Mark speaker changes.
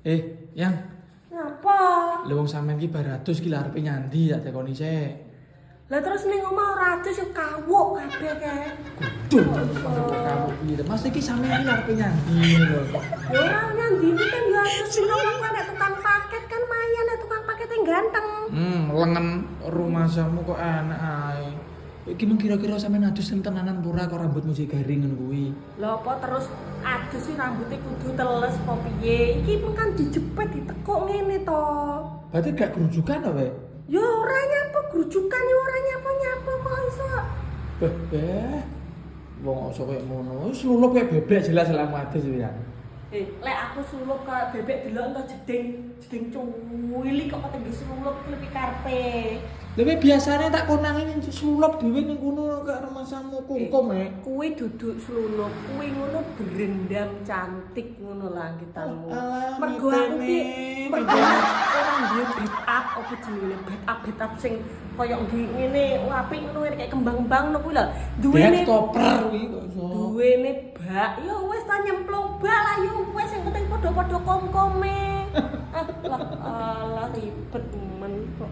Speaker 1: Yang
Speaker 2: Ngapa?
Speaker 1: lha wong sampean ki bar adus ki lha arepe nyandi tak tekoni sik.
Speaker 2: Lah terus ning omah ora adus yo kawuk kabeh kae.
Speaker 1: Duh, kamu piye? Mas iki sampean ki arepe nyandi lho.
Speaker 2: Ya ora nyandi iki kan yo adus sing omah nek tukang paket kan mayan nek tukang paket yang ganteng.
Speaker 1: Lengen rumah samu kok enak ae. Iki mung kira-kira sampean adus sing tenanan pura kok rambutmu sik garing ngono kuwi.
Speaker 2: Lho apa terus adus sih rambutnya kudu teles apa piye? Iki mung kan dijepit ditekuk ngene to.
Speaker 1: Berarti gak gerujukan apa?
Speaker 2: Ya ora nyapa grujukan ya ora nyapa-nyapa kok iso.
Speaker 1: Wong iso koyo ngono. Wis lulup koyo bebek jelas lamu adus ya.
Speaker 2: Lek aku sulup ka bebek delok entuk jeding cuwili kok ketinggi sulup lebih karpe.
Speaker 1: Tapi biasanya tak konangi sulap dhewe ning kono karo masamu kungkum
Speaker 2: Kuwi duduk slulup, kuwi ngono berendam cantik ngono langgitanmu. Mergo aku ki ora duwe bed up apa jenenge bed up sing kaya ngene apik ngono kayak kembang-kembang ngono kuwi lho. Duwene
Speaker 1: topper kuwi kok iso.
Speaker 2: Duwene bak, ya wis ta nyemplung bak lah ya wis sing penting padha-padha kom-kome. Alah ribet men kok.